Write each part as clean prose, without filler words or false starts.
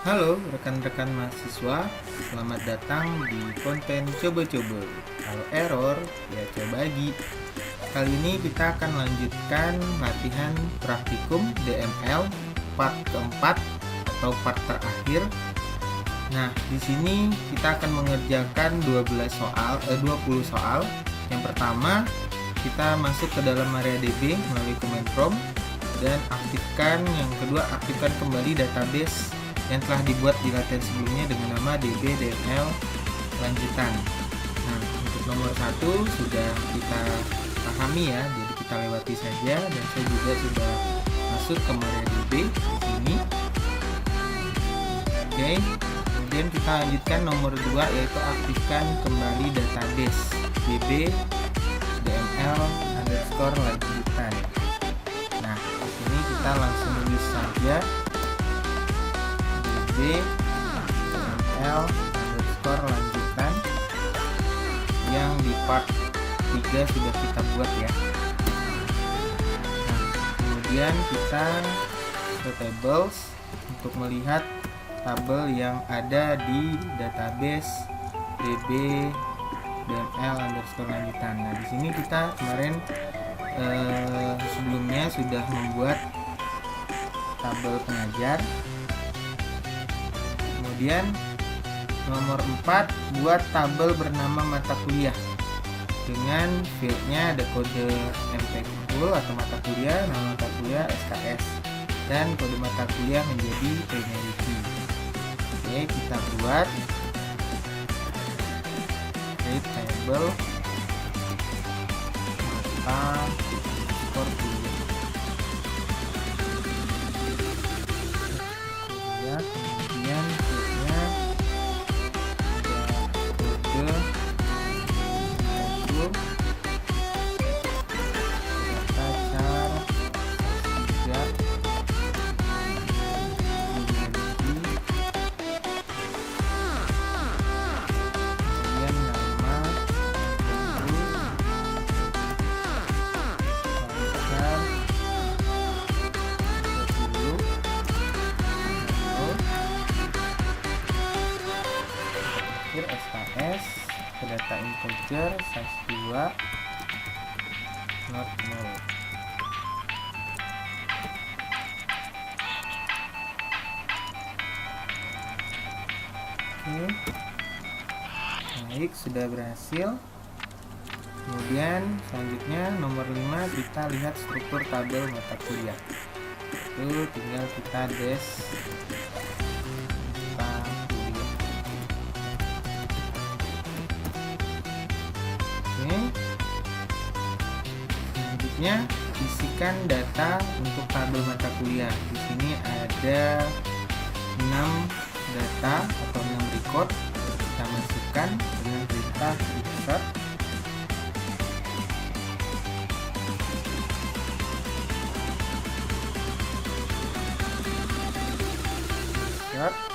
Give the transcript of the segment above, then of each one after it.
Halo rekan-rekan mahasiswa, selamat datang di konten coba-coba. Kalau error, ya coba lagi. Kali ini kita akan lanjutkan latihan praktikum DML part keempat atau part terakhir. Nah, di sini kita akan mengerjakan 20 soal. Yang pertama, kita masuk ke dalam MariaDB melalui command prompt dan yang kedua aktifkan kembali database yang telah dibuat di latihan sebelumnya dengan nama dbdml lanjutan. Nah, untuk nomor 1 sudah kita pahami ya, jadi kita lewati saja, dan saya juga sudah masuk ke MariaDB di sini. Oke, kemudian kita lanjutkan nomor 2, yaitu aktifkan kembali database dbdml underscore lanjutan. Nah, di sini kita langsung tulis saja dbdml underscore lanjutan yang di part 3 sudah kita buat ya. Nah, kemudian kita ke tables untuk melihat tabel yang ada di database dbdml underscore lanjutan. Nah, di sini kita kemarin sebelumnya sudah membuat tabel pengajar. Kemudian nomor 4, buat tabel bernama mata kuliah dengan fieldnya ada kode MTKUL atau mata kuliah, nama mata kuliah SKS, dan kode mata kuliah menjadi primary key. Oke, kita buat create table mata skor kuliah. Kemudian fieldnya ada kode data char 3 kemudian nama SKS ke data integer size 2 not null. Oke, baik, sudah berhasil. Kemudian selanjutnya nomor 5, kita lihat struktur tabel mata kuliah. Itu tinggal kita dash selanjutnya isikan data untuk tabel mata kuliah. Di sini ada 6 data atau 6 record. Kita masukkan dengan perintah insert. Insert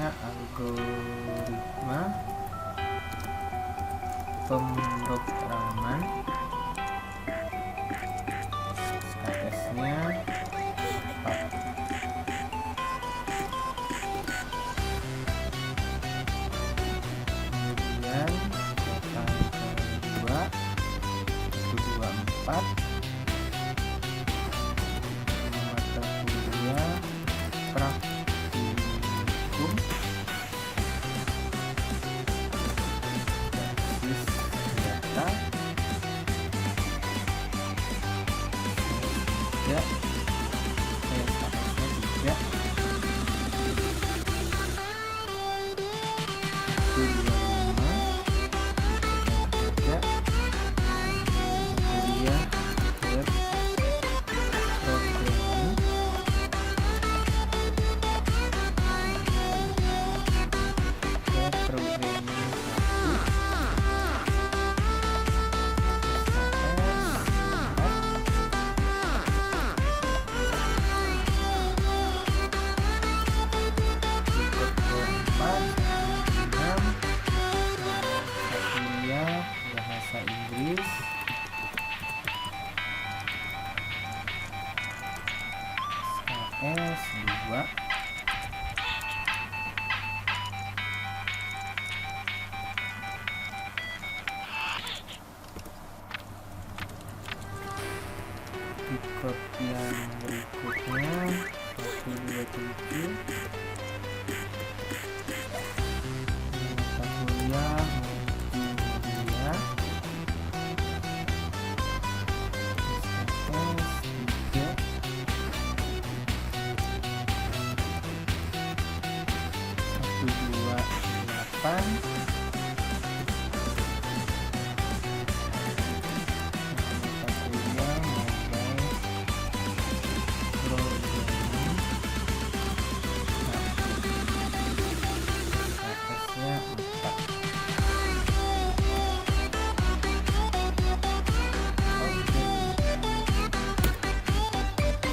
algoritma pemrograman, SKS-nya 4. Kemudian data kedua 24 mata kuliah praktikum data ya SKS-nya 3 25 kuliah web SKS 2. Record yang berikutnya 127. Mata kuliah multimedia SKS 3. 128.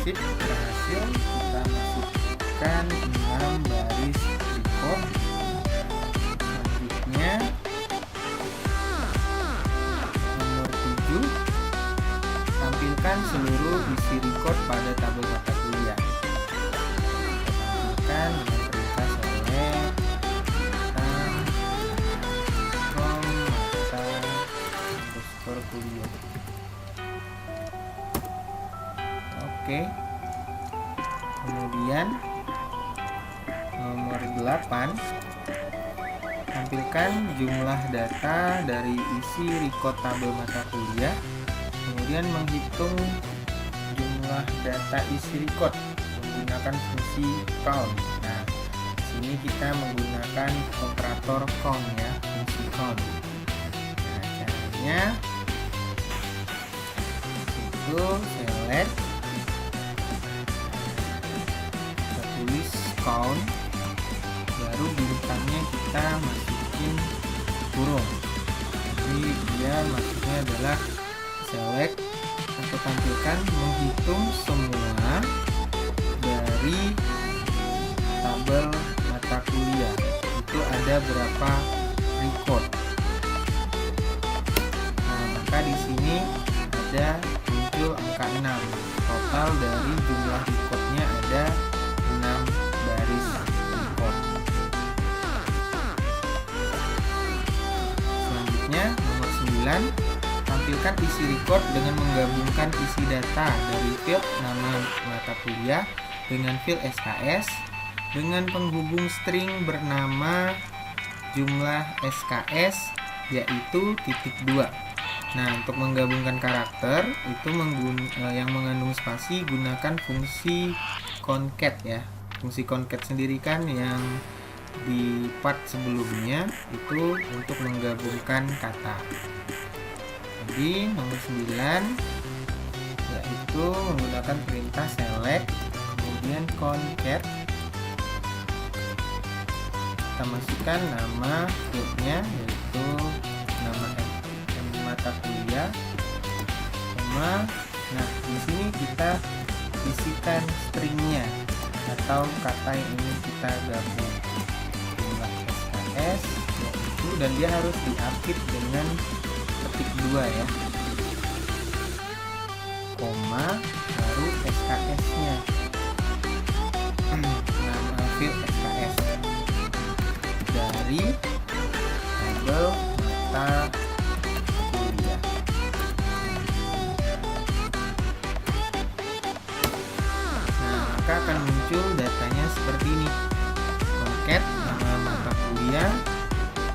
Berhasil, kita masukkan 6 baris record. Selanjutnya nomor 7, tampilkan seluruh isi record pada tabel mata kuliah. Tampilkan dengan perintah select mata kuliah. Oke. Kemudian nomor 8, tampilkan jumlah data dari isi record tabel mata kuliah. Kemudian menghitung jumlah data isi record menggunakan fungsi count. Nah, di sini kita menggunakan operator count ya, fungsi count. Nah, caranya itu select, tulis count, baru di depannya kita masukin kurung. Jadi dia maksudnya adalah select atau tampilkan menghitung semua dari tabel mata kuliah itu ada berapa record. Nah, maka di sini ada muncul angka 6. Total dari jumlah recordnya ada 6 baris record. Selanjutnya nomor 9, tampilkan isi record dengan menggabungkan isi data dari field nama mata kuliah dengan field SKS dengan penghubung string bernama jumlah SKS yaitu .2. Nah, untuk menggabungkan karakter itu yang mengandung spasi, gunakan fungsi concat ya. Fungsi concat sendiri kan yang di part sebelumnya itu untuk menggabungkan kata. Jadi nomor 9 yaitu menggunakan perintah select kemudian concat. Kita masukkan nama fieldnya yaitu nama mata kuliah, nah di sini kita isikan stringnya atau kata yang ingin kita gabung, jumlah SKS yaitu, dan dia harus diapit dengan ketik 2 ya, koma baru SKS nya, nama field SKS dari tabel mata. Akan muncul datanya seperti ini, concat nama mata kuliah,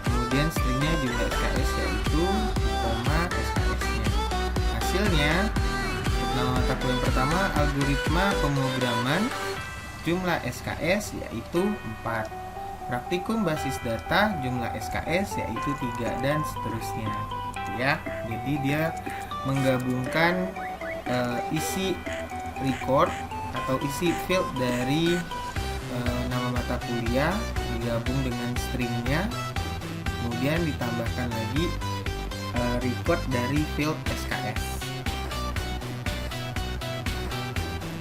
kemudian stringnya jumlah SKS yaitu koma SKS nya. Hasilnya untuk nama mata kuliah pertama algoritma pemrograman, jumlah SKS yaitu 4, praktikum basis data, jumlah SKS yaitu 3, dan seterusnya ya. Jadi dia menggabungkan isi record atau isi field dari nama mata kuliah digabung dengan stringnya, kemudian ditambahkan lagi record dari field SKS.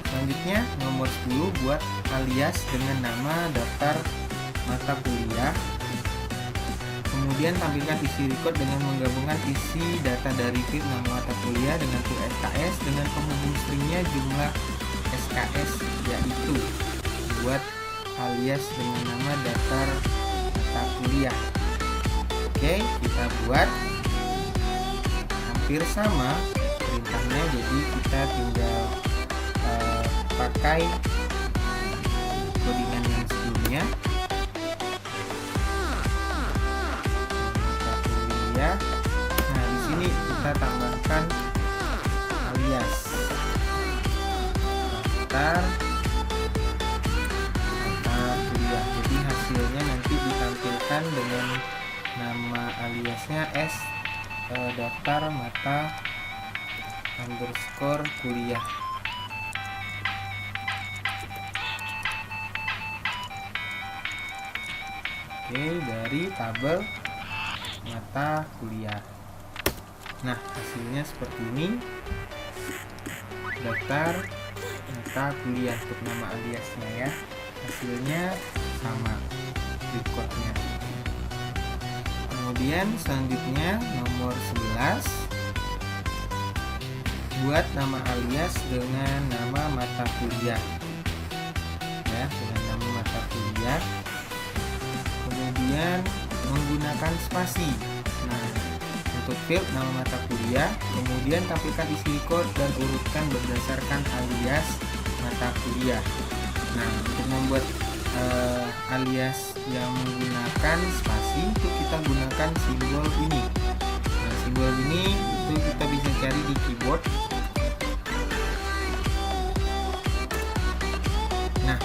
Selanjutnya nomor 10, buat alias dengan nama daftar mata kuliah, kemudian tampilkan isi record dengan menggabungkan isi data dari field nama mata kuliah dengan field SKS dengan penghubung stringnya jumlah SKS SKS, yaitu buat alias dengan nama daftar mata kuliah. Oke, kita buat hampir sama perintahnya, jadi kita tinggal pakai codingan yang sebelumnya. Mata kuliah. Nah, di sini kita tambahkan alias daftar mata kuliah. Jadi hasilnya nanti ditampilkan dengan nama aliasnya daftar mata underscore kuliah. Oke, dari tabel mata kuliah. Nah, hasilnya seperti ini. Daftar mata kuliah untuk nama aliasnya ya. Hasilnya sama recordnya. Kemudian selanjutnya nomor 11, buat nama alias dengan nama mata kuliah ya, dengan nama mata kuliah. Kemudian menggunakan spasi. Nah, untuk field nama mata kuliah, kemudian tampilkan isi record dan urutkan berdasarkan alias mata kuliah. Nah, untuk membuat alias yang menggunakan spasi itu kita gunakan simbol ini. Nah, simbol ini itu kita bisa cari di keyboard. Nah,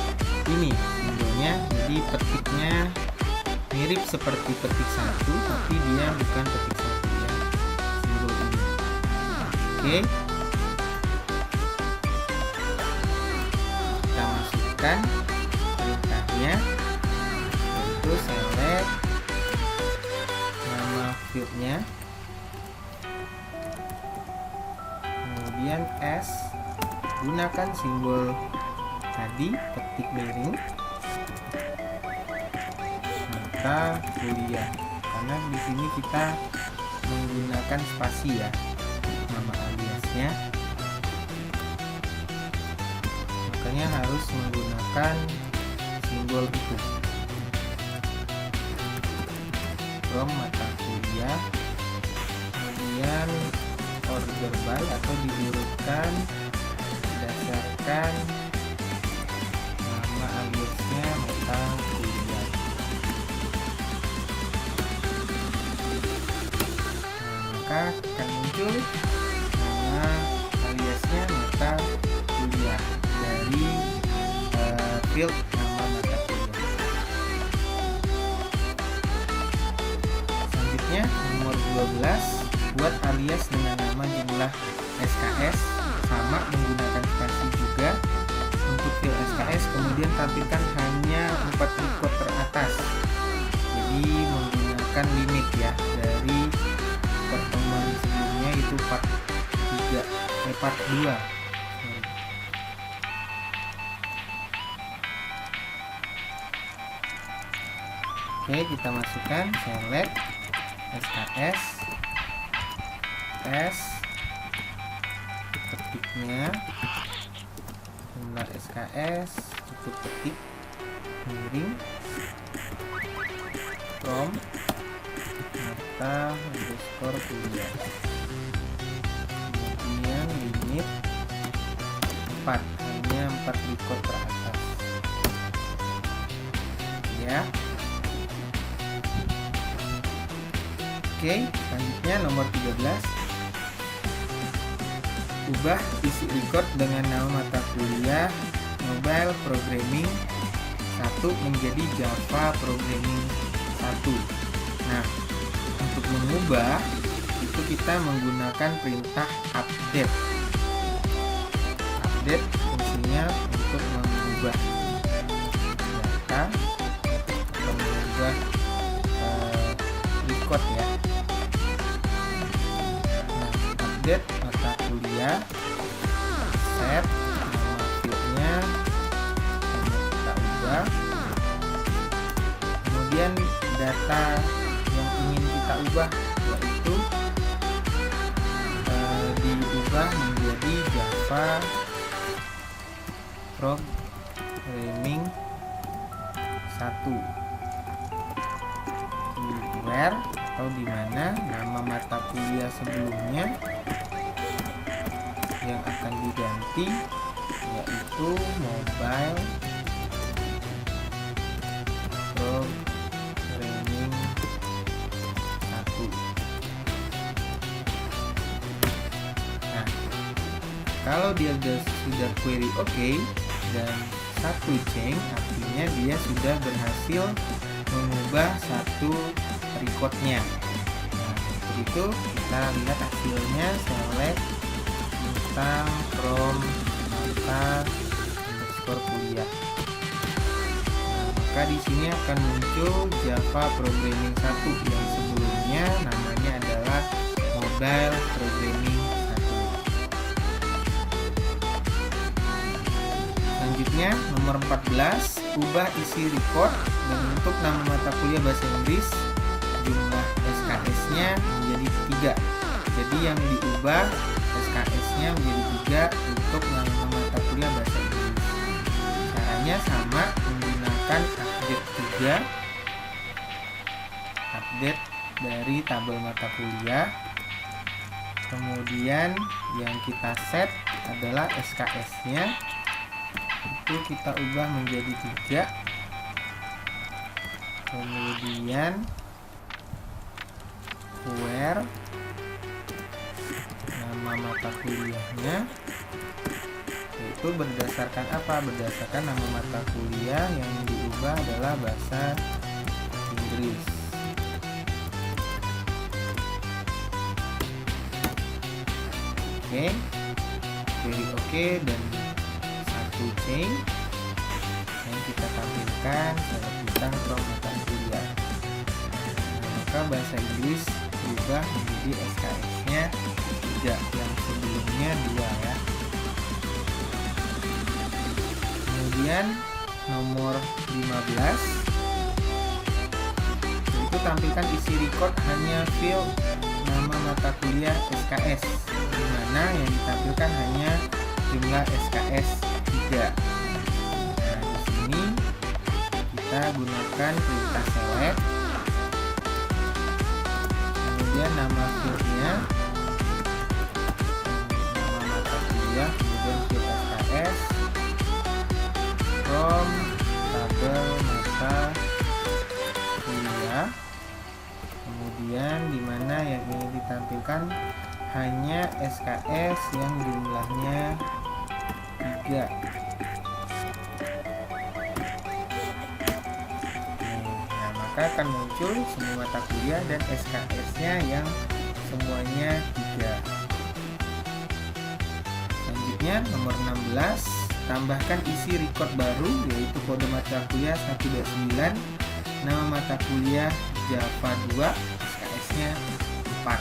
ini simbolnya, jadi petiknya mirip seperti petik 1, tapi dia bukan petik 1 ya, simbol ini. Oke, kita masukkan perintahnya, yaitu select nama fieldnya, kemudian S, gunakan simbol tadi, petik miring, mata kuliah, karena di sini kita menggunakan spasi ya nama aliasnya, makanya harus menggunakan simbol itu. From mata kuliah, kemudian order by atau diurutkan berdasarkan nama aliasnya mata kuliah. Maka akan muncul nama aliasnya mata kuliah dari field nama mata kuliah. Selanjutnya nomor 12, buat alias dengan nama jumlah SKS, sama menggunakan spasi juga untuk field SKS, kemudian tampilkan hanya 4 record teratas, jadi menggunakan limit ya dari pertemuan sebelumnya itu part 2. Oke, kita masukkan select SKS S, petiknya jumlah SKS, cukup petik miring from mata underscore kuliah, kemudian limit 4, hanya 4 record teratas ya. Oke, selanjutnya nomor 13, ubah isi record dengan nama mata kuliah Mobile Programming 1 menjadi Java Programming 1. Nah, untuk mengubah itu kita menggunakan perintah update. Update fungsinya untuk mengubah data atau mengubah record ya. Nah, update mata kuliah, set nama fieldnya kita ubah, kemudian data yang ingin kita ubah yaitu diubah menjadi Java Programming 1 di where atau di mana nama mata kuliah sebelumnya yang akan diganti yaitu Mobile Programming 1. Nah, kalau dia sudah query oke dan satu change, artinya dia sudah berhasil mengubah satu recordnya. Nah, untuk itu kita lihat hasilnya, select install from mata underscore kuliah. Nah, maka di sini akan muncul Java Programming 1 yang sebelumnya namanya adalah Mobile Programming 1. Selanjutnya nomor 14, ubah isi record dan untuk nama mata kuliah bahasa Inggris jumlah SKS-nya menjadi 3. Jadi yang diubah SKS-nya menjadi 3 untuk nama mata kuliah bahasa Inggris. Caranya sama, menggunakan update 3, update dari tabel mata kuliah. Kemudian yang kita set adalah SKS-nya, itu kita ubah menjadi 3. Kemudian where nama mata kuliahnya, yaitu berdasarkan apa? Berdasarkan nama mata kuliah yang diubah adalah bahasa Inggris. Oke, query oke dan satu change yang kita tampilkan select bintang from mata kuliah. Nah, maka bahasa Inggris berubah menjadi SKS-nya 3, yang sebelumnya 2 ya. Kemudian nomor 15, itu tampilkan isi record hanya field nama mata kuliah SKS, di mana yang ditampilkan hanya jumlah SKS 3. Nah, di sini kita gunakan perintah select, kemudian nama fieldnya nama mata kuliah, kemudian field SKS from tabel mata kuliah, kemudian di mana yang ini ditampilkan hanya SKS yang jumlahnya 3. Nah, maka akan muncul semua mata kuliah dan SKS-nya yang semuanya 3. Selanjutnya nomor 16, tambahkan isi record baru yaitu kode mata kuliah 1.9, nama mata kuliah Java 2, SKS-nya 4.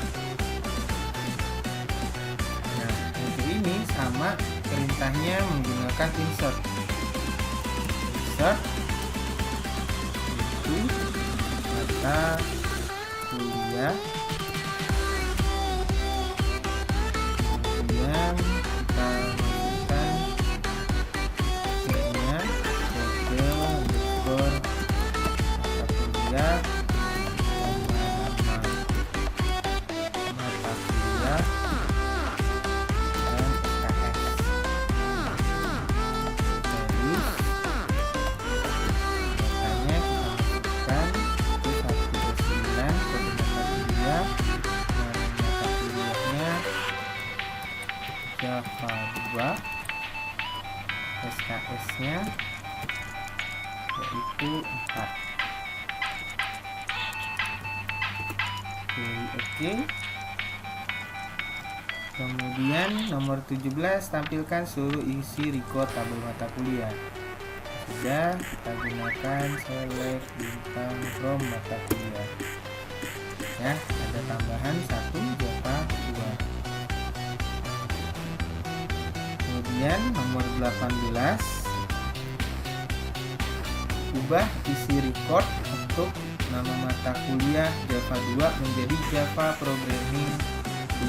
Nah, untuk ini sama perintahnya menggunakan insert itu mata kuliah, kemudian kita masukkan nya kode underscore mata kuliah, mata kuliah dan SKS. Terus datanya kita masukkan ke 1.9 kode mata kuliah, mata kuliahnya Java 2, SKS-nya yaitu 4. Oke. Kemudian nomor 17, tampilkan seluruh isi record tabel mata kuliah. Sudah, kita gunakan select bintang from mata kuliah. Ya, ada tambahan 1 Java 2. Kemudian nomor 18, ubah isi record untuk nama mata kuliah Java 2 menjadi Java Programming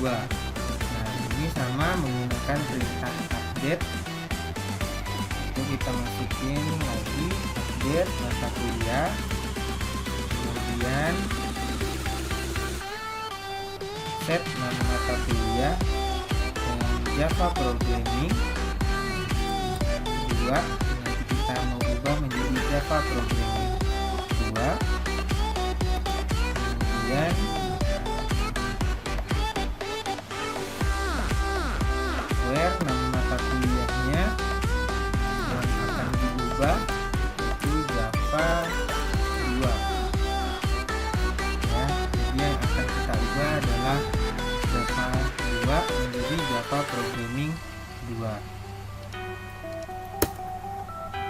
2. Nah, ini sama menggunakan perintah update Itu kita masukin lagi update mata kuliah, kemudian set nama mata kuliah dengan Java Programming 2. Nanti kita mau ubah menjadi Java Programming 2. Kemudian where nama mata kuliahnya yang akan diubah itu Java 2 ya. Jadi yang akan kita ubah adalah Java 2 menjadi Java Programming 2.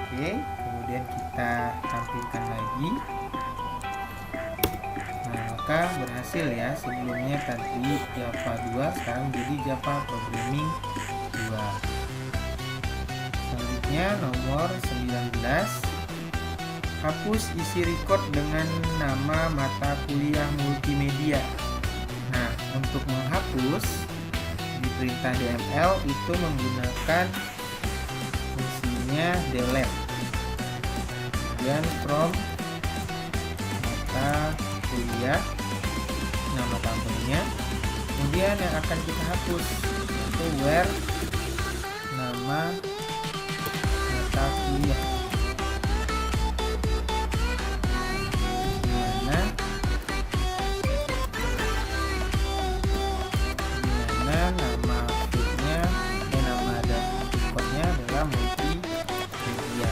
Oke, kemudian kita tampilkan lagi. Nah, maka berhasil ya. Sebelumnya tadi Java 2, sekarang jadi Java Programming 2. Selanjutnya nomor 19, hapus isi record dengan nama mata kuliah multimedia. Nah, untuk menghapus di perintah DML itu menggunakan fungsinya delete. Kemudian from mata kuliah, nama tabelnya. Kemudian yang akan kita hapus yaitu where nama mata kuliah. Dimana nama fieldnya dan nama recordnya adalah multimedia.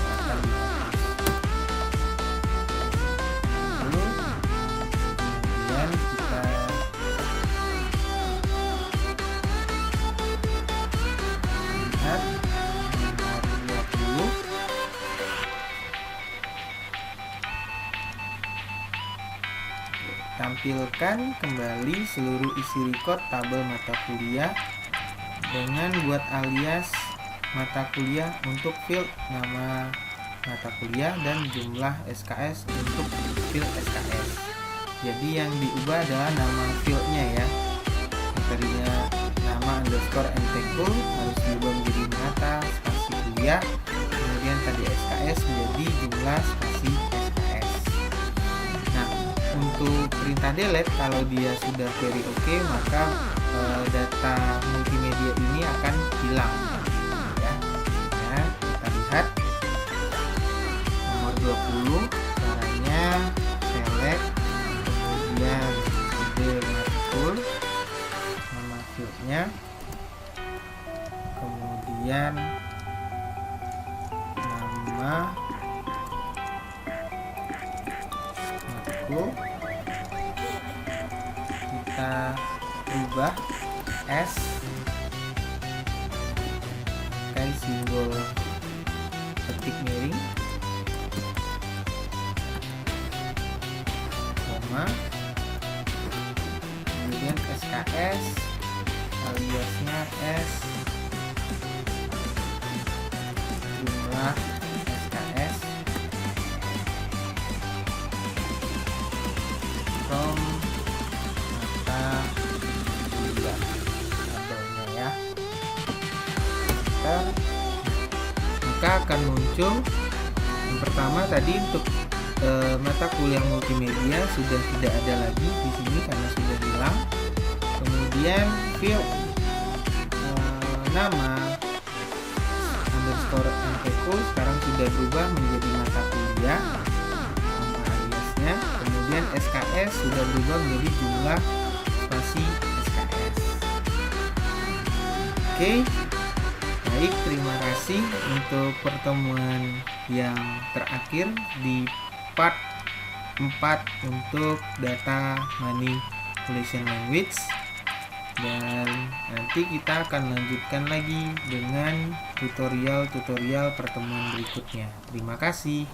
Akan dihapus. Lalu kemudian kita lihat nomor 20. Tampilkan kembali seluruh isi record tabel mata kuliah dengan buat alias mata kuliah untuk field nama mata kuliah dan jumlah SKS untuk field SKS. Jadi yang diubah adalah nama fieldnya ya. Tadinya nama underscore MTKul harus diubah menjadi mata spasi kuliah. Kemudian tadi SKS menjadi jumlah spasi SKS. Nah, untuk perintah delete kalau dia sudah very oke, maka data multimedia ini akan hilang ya. Nah, kita lihat nomor 20, caranya select, kemudian kode matkul, nama fieldnya, kemudian nama matkul, kita ubah S pakai simbol ketik miring, koma, kemudian SKS aliasnya S jumlah SKS from mata kuliah tabelnya ya. Maka akan muncul yang pertama tadi untuk mata kuliah multimedia sudah tidak ada lagi di sini karena sudah hilang. Kemudian field nama underscore MTKul sekarang sudah berubah menjadi mata kuliah nama aliasnya. Kemudian SKS sudah berubah menjadi jumlah spasi SKS. Oke, baik, terima kasih untuk pertemuan yang terakhir di part 4 untuk data manipulation language, dan nanti kita akan lanjutkan lagi dengan tutorial-tutorial pertemuan berikutnya. Terima kasih.